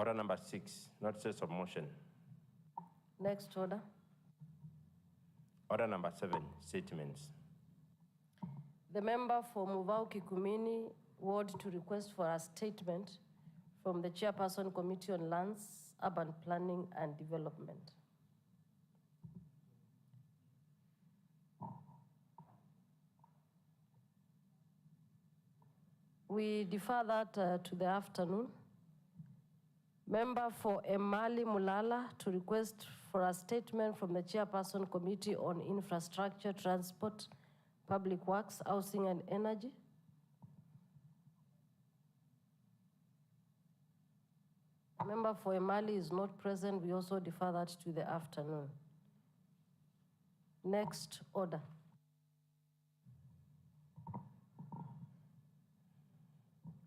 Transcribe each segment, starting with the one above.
Order number 6, notices of motion. Next order. Order number 7, statements. The member for Muvau Kikumini Ward to request for a statement from the Chairperson Committee on Lands, Urban Planning and Development. We defer that to the afternoon. Member for Emali Mulala to request for a statement from the Chairperson Committee on Infrastructure, Transport, Public Works, Housing and Energy. Member for Emali is not present. We also defer that to the afternoon. Next order.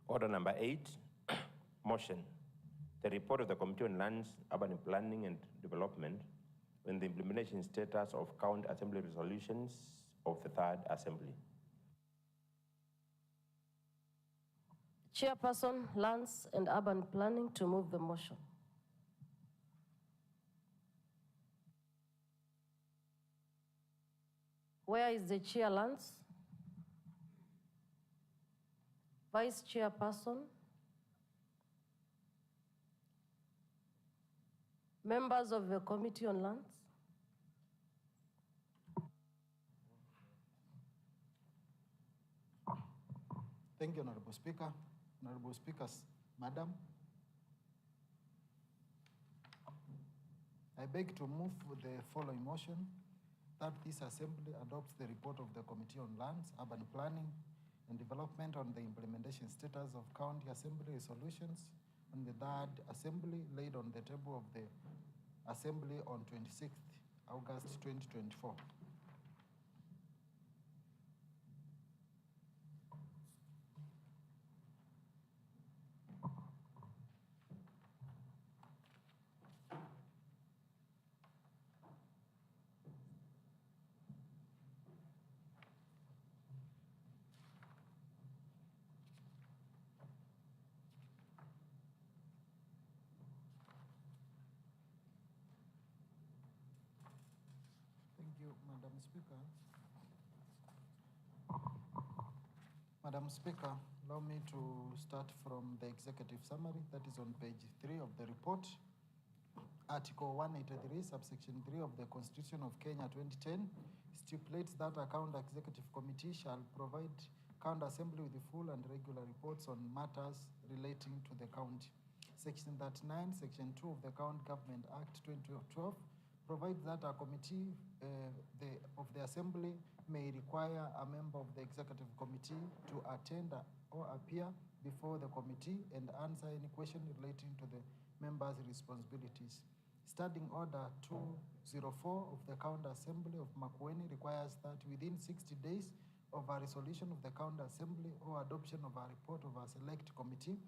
Order number 8, motion. The report of the Committee on Lands, Urban Planning and Development on the implementation status of County Assembly resolutions of the Third Assembly. Chairperson, Lands and Urban Planning to move the motion. Where is the Chair, Lands? Vice Chairperson? Members of the Committee on Lands? Thank you, Honorable Speaker. Honorable Speakers, Madam, I beg to move the following motion that this Assembly adopts the report of the Committee on Lands, Urban Planning and Development on the implementation status of County Assembly resolutions on the Third Assembly laid on the table of the Assembly on 26th August 2024. Thank you, Madam Speaker. Madam Speaker, allow me to start from the executive summary that is on page 3 of the report. Article 183, subsection 3 of the Constitution of Kenya 2010 stipulates that a County Executive Committee shall provide County Assembly with full and regular reports on matters relating to the county. Section 39, Section 2 of the County Government Act 2012 provides that a committee of the Assembly may require a member of the Executive Committee to attend or appear before the committee and answer any question relating to the members' responsibilities. Standing Order 204 of the County Assembly of Makueni requires that within 60 days of a resolution of the County Assembly or adoption of a report of a select committee,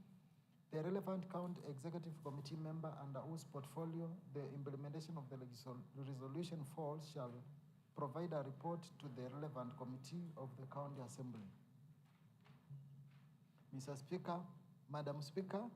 the relevant County Executive Committee member under whose portfolio the implementation of the resolution falls shall provide a report to the relevant committee of the County Assembly. Mr. Speaker, Madam Speaker,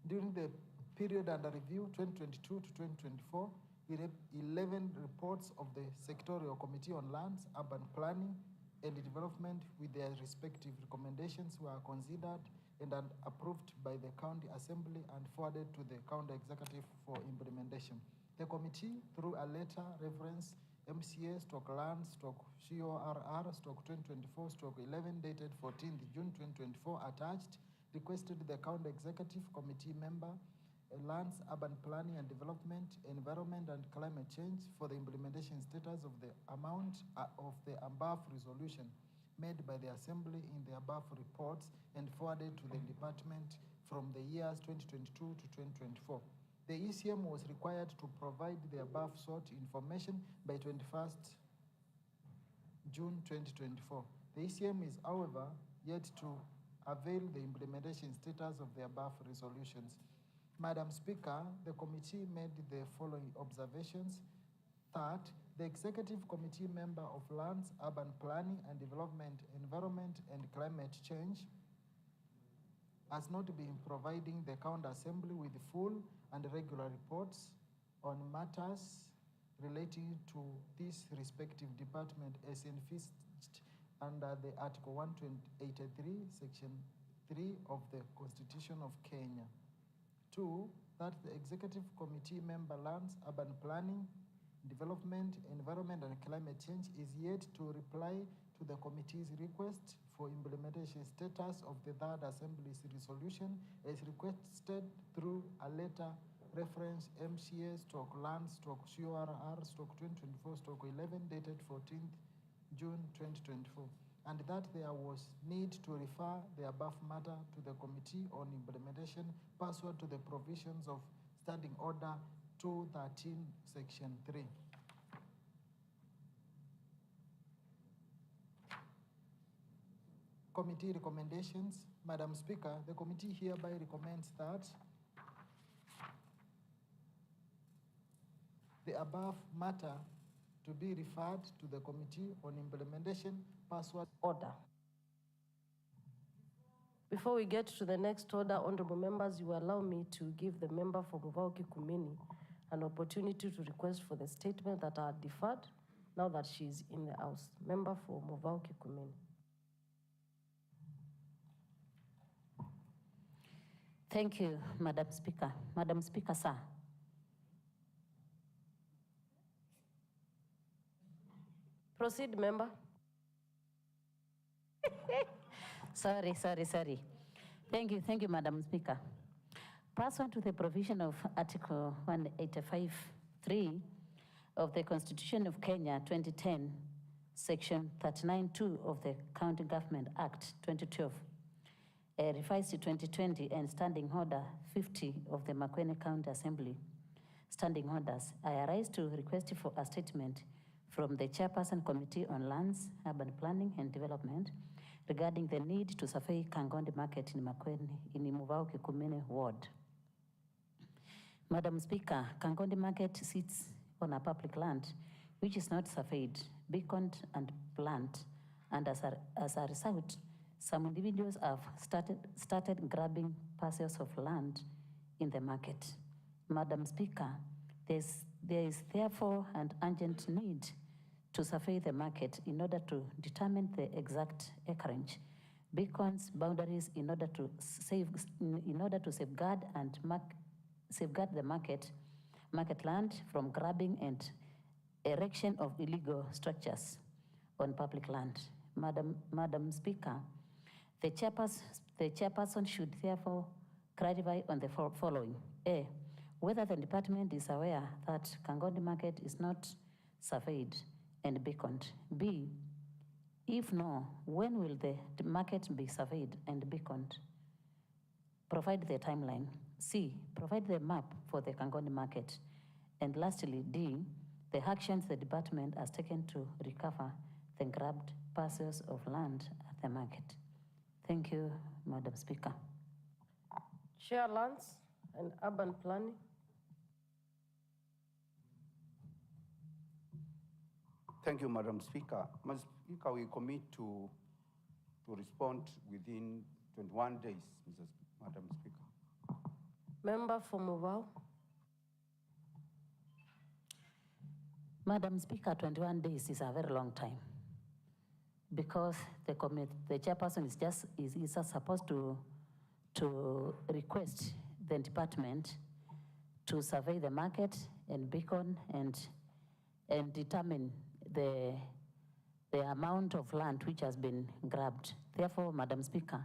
during the period under review 2022 to 2024, 11 reports of the Sectorial Committee on Lands, Urban Planning and Development with their respective recommendations were considered and approved by the County Assembly and forwarded to the County Executive for implementation. The committee, through a letter reference MCA/Land/CORR/2024/11 dated 14th June 2024 attached, requested the County Executive Committee member Lands, Urban Planning and Development, Environment and Climate Change for the implementation status of the amount of the above resolution made by the Assembly in the above reports and forwarded to the department from the years 2022 to 2024. The ECM was required to provide the above sought information by 21st June 2024. The ECM is, however, yet to avail the implementation status of the above resolutions. Madam Speaker, the committee made the following observations. Third, the Executive Committee member of Lands, Urban Planning and Development, Environment and Climate Change has not been providing the County Assembly with full and regular reports on matters relating to this respective department as envisaged under the Article 183, Section 3 of the Constitution of Kenya. 2, that the Executive Committee member lands, urban planning, development, environment and climate change is yet to reply to the committee's request for implementation status of the Third Assembly's resolution as requested through a letter reference MCA/land/CURR/2024/11 dated 14th June 2024, and that there was need to refer the above matter to the Committee on Implementation pursuant to the provisions of Standing Order 213, Section 3. Committee recommendations. Madam Speaker, the committee hereby recommends that the above matter to be referred to the Committee on Implementation pursuant Order. Before we get to the next order, honorable members, you allow me to give the member for Muvauki Kumini an opportunity to request for the statement that are deferred now that she is in the House. Member for Muvauki Kumini. Thank you, Madam Speaker. Madam Speaker, sir. Proceed, member. Sorry. Thank you, Madam Speaker. Pursuant to the provision of Article 185(3) of the Constitution of Kenya 2010, Section 39(2) of the County Government Act 2012, revised to 2020, and Standing Order 50 of the Makueni County Assembly Standing Orders, I arise to request for a statement from the Chairperson Committee on Lands, Urban Planning and Development regarding the need to survey Kangondi Market in Makueni in Muvauki Kumini Ward. Madam Speaker, Kangondi Market sits on a public land which is not surveyed, beaconed and planned, and as a result, some individuals have started grabbing parcels of land in the market. Madam Speaker, there is therefore an urgent need to survey the market in order to determine the exact acreage, beacons, boundaries, in order to safeguard the market land from grabbing and erection of illegal structures on public land. Madam Speaker, the chairperson should therefore clarify on the following: A, whether the department is aware that Kangondi Market is not surveyed and beaconed. B, if no, when will the market be surveyed and beaconed? Provide the timeline. C, provide the map for the Kangondi Market. And lastly, D, the actions the department has taken to recover the grabbed parcels of land at the market. Thank you, Madam Speaker. Chair Lands and Urban Planning. Thank you, Madam Speaker. Madam Speaker, we commit to respond within 21 days, Madam Speaker. Member for Muvau. Madam Speaker, 21 days is a very long time because the chairperson is just supposed to request the department to survey the market and beacon and determine the amount of land which has been grabbed. Therefore, Madam Speaker,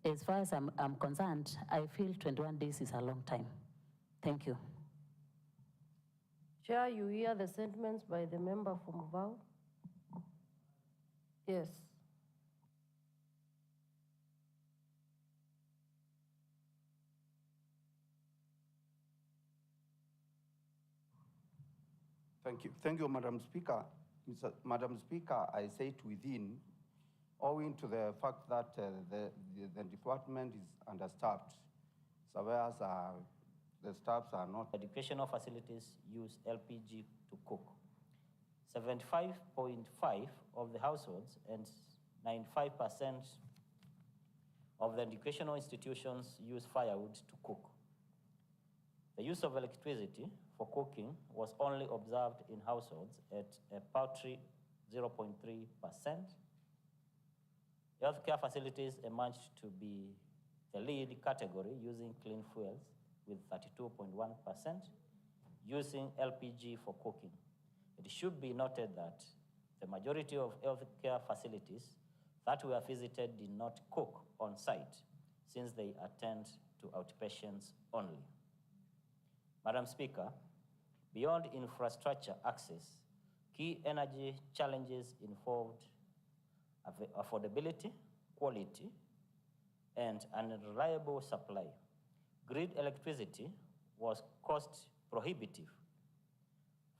as far as I'm concerned, I feel 21 days is a long time. Thank you. Chair, you hear the sentiments by the member for Muvau? Yes. Thank you, Madam Speaker. Madam Speaker, I say it within, owing to the fact that the department is understaffed. Surveyors the staffs are not. Educational facilities use LPG to cook. 75.5% of the households and 95% of the educational institutions use firewood to cook. The use of electricity for cooking was only observed in households at a paltry 0.3%. Healthcare facilities emerged to be the lead category using clean fuels with 32.1%, using LPG for cooking. It should be noted that the majority of healthcare facilities that were visited did not cook on site, since they attend to outpatients only. Madam Speaker, beyond infrastructure access, key energy challenges involved affordability, quality, and unreliable supply. Grid electricity was cost prohibitive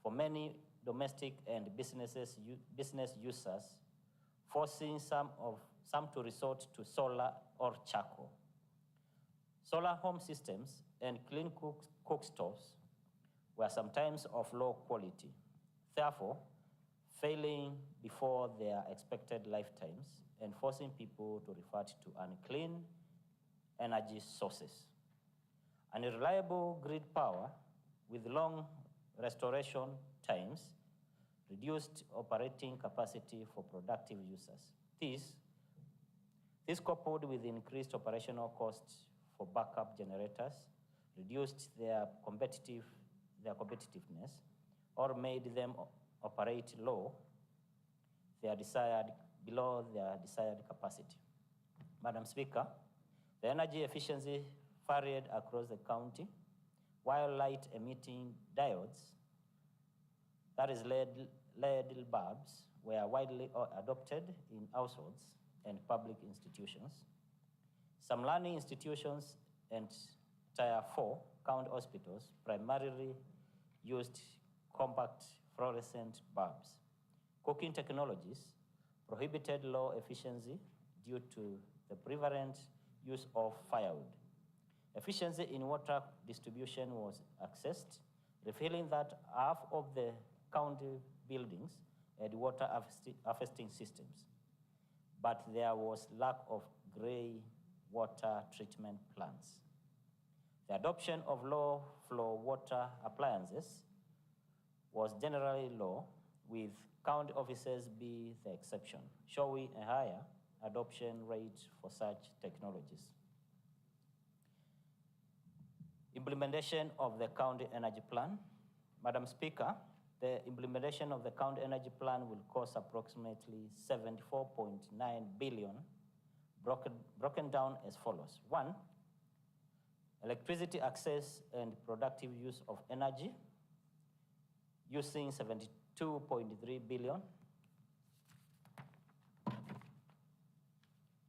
for many domestic and business users, forcing some to resort to solar or charcoal. Solar home systems and clean cookstoves were sometimes of low quality, therefore failing before their expected lifetimes and forcing people to resort to unclean energy sources. Unreliable grid power with long restoration times reduced operating capacity for productive users. This coupled with increased operational costs for backup generators reduced their competitiveness or made them operate below their desired capacity. Madam Speaker, the energy efficiency varied across the county, while light emitting diodes, that is LED bulbs, were widely adopted in households and public institutions. Some learning institutions and Tier 4 county hospitals primarily used compact fluorescent bulbs. Cooking technologies prohibited low efficiency due to the prevalent use of firewood. Efficiency in water distribution was accessed, revealing that half of the county buildings had water harvesting systems, but there was lack of gray water treatment plants. The adoption of low-flow water appliances was generally low, with county offices be the exception, showing a higher adoption rate for such technologies. Implementation of the County Energy Plan. Madam Speaker, the implementation of the County Energy Plan will cost approximately 74.9 billion, broken down as follows. 1, electricity access and productive use of energy, using 72.3 billion.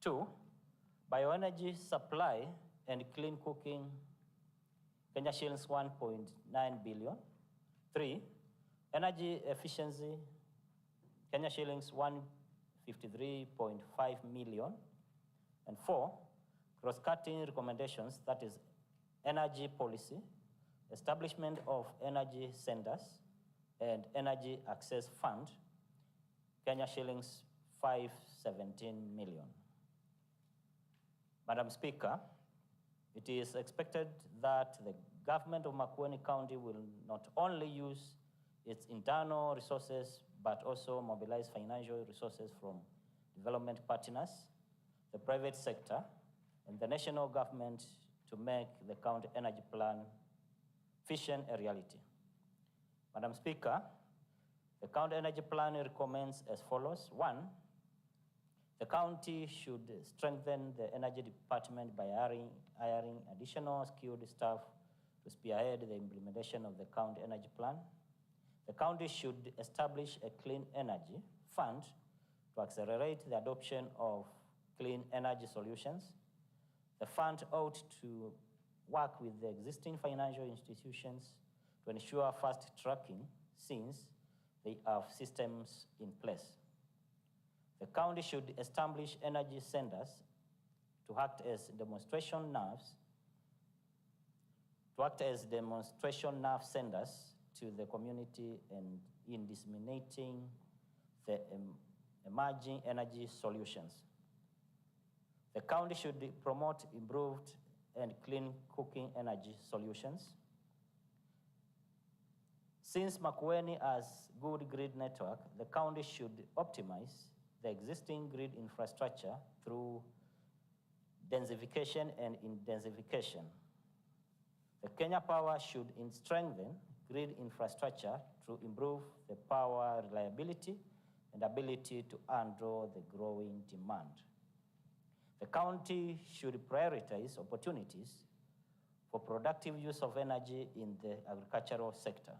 2, bioenergy supply and clean cooking, Kenya shillings 1.9 billion. 3, energy efficiency, Kenya shillings 153.5 million. And 4, cross-cutting recommendations, that is energy policy, establishment of energy centers, and energy access fund, Kenya shillings 517 million. Madam Speaker, it is expected that the government of Makueni County will not only use its internal resources, but also mobilize financial resources from development partners, the private sector, and the national government to make the County Energy Plan vision a reality. Madam Speaker, the County Energy Plan recommends as follows. 1, the county should strengthen the energy department by hiring additional skilled staff to spearhead the implementation of the County Energy Plan. The county should establish a clean energy fund to accelerate the adoption of clean energy solutions. The fund ought to work with the existing financial institutions to ensure fast tracking, since they have systems in place. The county should establish energy centers to act as demonstration nerve centers to the community and in disseminating the emerging energy solutions. The county should promote improved and clean cooking energy solutions. Since Makueni has good grid network, the county should optimize the existing grid infrastructure through densification and intensification. The Kenya Power should strengthen grid infrastructure to improve the power reliability and ability to handle the growing demand. The county should prioritize opportunities for productive use of energy in the agricultural sector,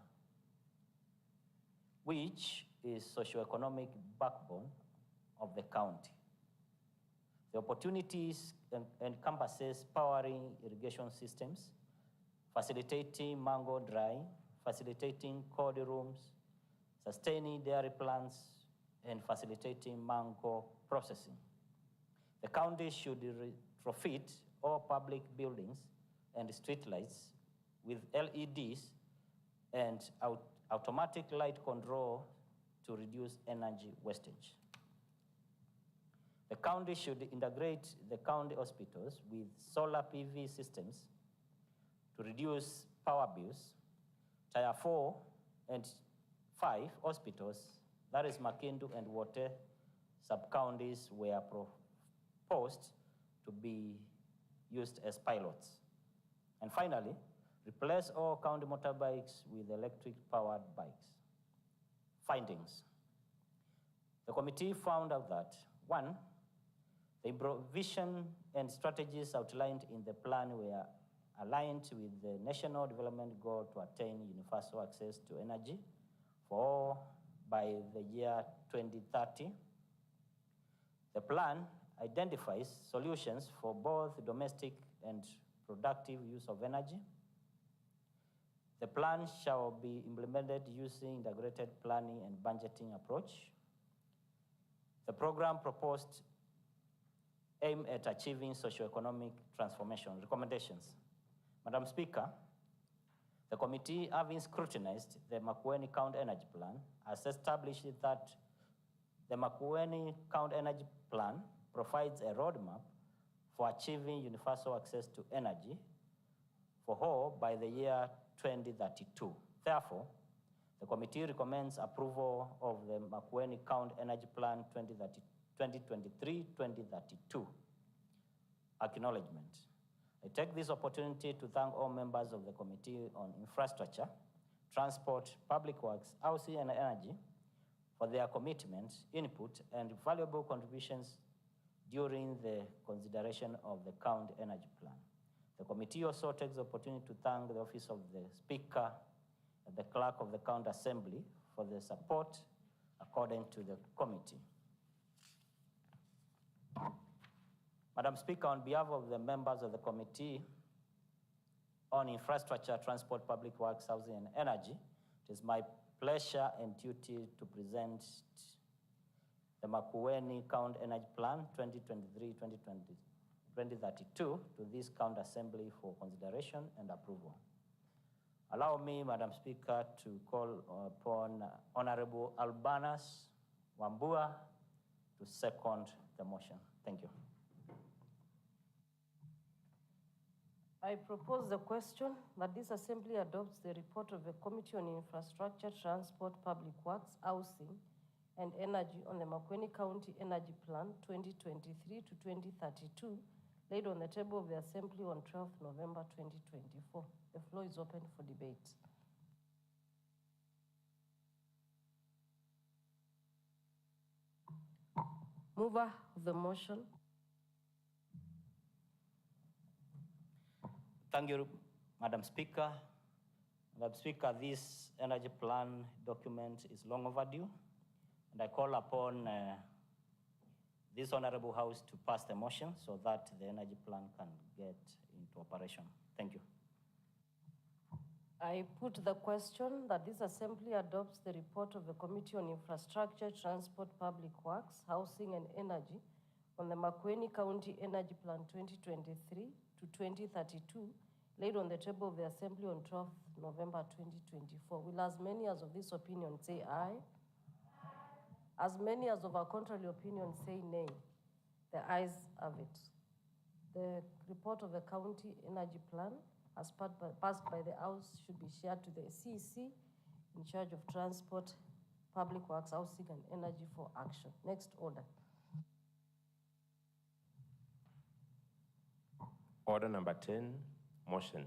which is socioeconomic backbone of the county. The opportunities encompasses powering irrigation systems, facilitating mango drying, facilitating cold rooms, sustaining dairy plants, and facilitating mango processing. The county should retrofit all public buildings and streetlights with LEDs and automatic light control to reduce energy wastage. The county should integrate the county hospitals with solar PV systems to reduce power bills. Tier 4 and 5 hospitals, that is Makindu and Wote, sub-counties were proposed to be used as pilots. And finally, replace all county motorbikes with electric-powered bikes. Findings. The committee found out that, 1, the provision and strategies outlined in the plan were aligned with the national development goal to attain universal access to energy for all by the year 2030. The plan identifies solutions for both domestic and productive use of energy. The plan shall be implemented using integrated planning and budgeting approach. The program proposed aim at achieving socioeconomic transformation. Recommendations. Madam Speaker, the committee, having scrutinized the Makueni County Energy Plan, has established that the Makueni County Energy Plan provides a roadmap for achieving universal access to energy for all by the year 2032. Therefore, the committee recommends approval of the Makueni County Energy Plan 2023-2032. Acknowledgement. I take this opportunity to thank all members of the Committee on Infrastructure, Transport, Public Works, Housing and Energy for their commitment, input, and valuable contributions during the consideration of the County Energy Plan. The committee also takes the opportunity to thank the Office of the Speaker and the Clerk of the County Assembly for the support according to the committee. Madam Speaker, on behalf of the members of the Committee on Infrastructure, Transport, Public Works, Housing and Energy, it is my pleasure and duty to present the Makueni County Energy Plan 2023-2032 to this County Assembly for consideration and approval. Allow me, Madam Speaker, to call upon Honorable Albanas Wambua to second the motion. Thank you. I propose the question that this Assembly adopts the report of the Committee on Infrastructure, Transport, Public Works, Housing, and Energy on the Makueni County Energy Plan 2023 to 2032, laid on the table of the Assembly on 12th November 2024. The floor is open for debate. Mover of the motion. Thank you, Madam Speaker. Madam Speaker, this energy plan document is long overdue, and I call upon this Honorable House to pass the motion so that the energy plan can get into operation. Thank you. I put the question that this Assembly adopts the report of the Committee on Infrastructure, Transport, Public Works, Housing and Energy on the Makueni County Energy Plan 2023 to 2032, laid on the table of the Assembly on 12th November 2024. Will as many as of this opinion say aye? As many as of our contrary opinion say nay. The ayes have it. The report of the county energy plan as passed by the House should be shared to the CEC in charge of transport, public works, housing, and energy for action. Next order. Order number 10, motion.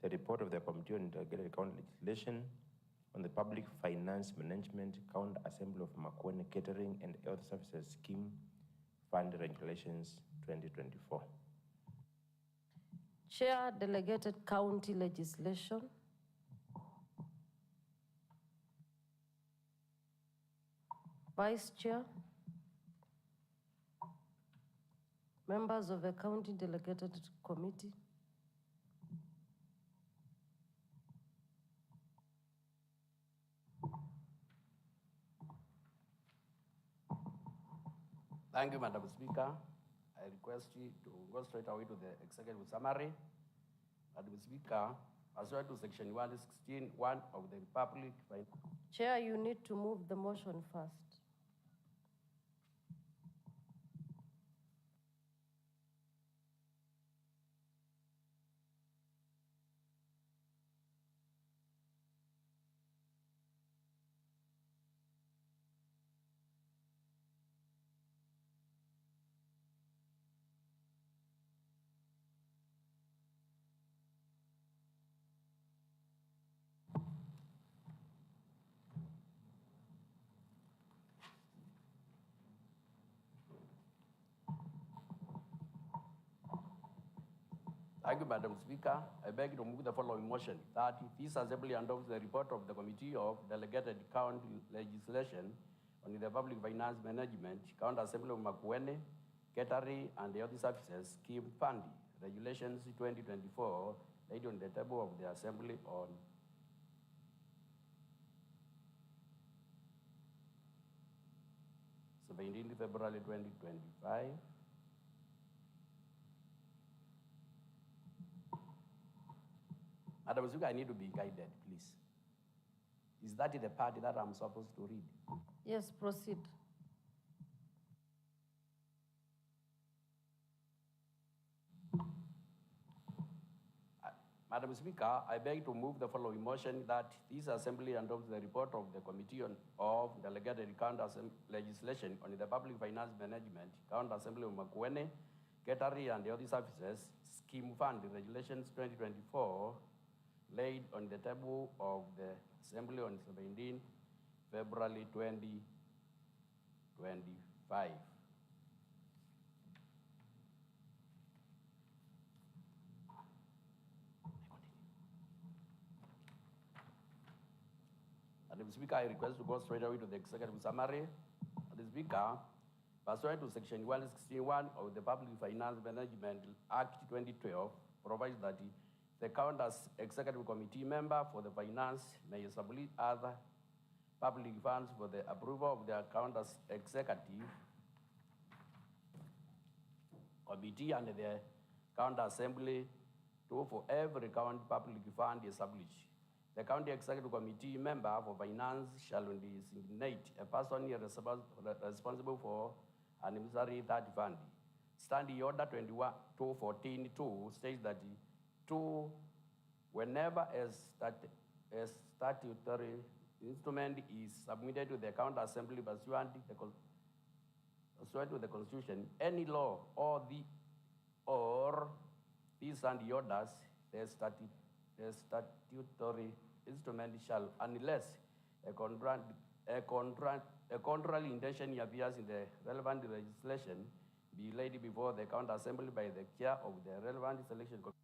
The report of the Committee on Integrated Account Legislation on the Public Finance Management Count Assembly of Makwene Catering and Health Services Scheme Fund Regulations 2024. Chair, delegated county legislation. Vice Chair. Members of the county delegated committee. Thank you, Madam Speaker. I request you to go straight away to the executive summary. Madam Speaker, pursuant to section 116(1) of the Republic. Chair, you need to move the motion first. Thank you, Madam Speaker. I beg to move the following motion, that this Assembly adopts the report of the Committee of Delegated County Legislation on the Public Finance Management, County Assembly of Makwene, Catering and the Other Services Scheme Fund, Regulations 2024, laid on the table of the Assembly on February 2025. Madam Speaker, I need to be guided, please. Is that the part that I'm supposed to read? Yes, proceed. Madam Speaker, I beg to move the following motion, that this Assembly adopts the report of the Committee of Delegated County Legislation on the Public Finance Management, County Assembly of Makwene, Catering and the Other Services Scheme Fund, Regulations 2024, laid on the table of the Assembly on 17 February 2025. Madam Speaker, I request to go straight away to the executive summary. Madam Speaker, pursuant to section 161 of the Public Finance Management Act 2012, provides that the county's executive committee member for the finance may submit other public funds for the approval of the county's executive committee and the county assembly for every county public fund established. The county executive committee member for finance shall designate a person responsible for an necessary that fund. Standing Order 21-214-2 states that whenever a statutory instrument is submitted to the county assembly pursuant to the Constitution, any law or these and the orders, the statutory instrument shall, unless a contrary intention appears in the relevant legislation, be laid before the county assembly by the chair of the relevant selection committee.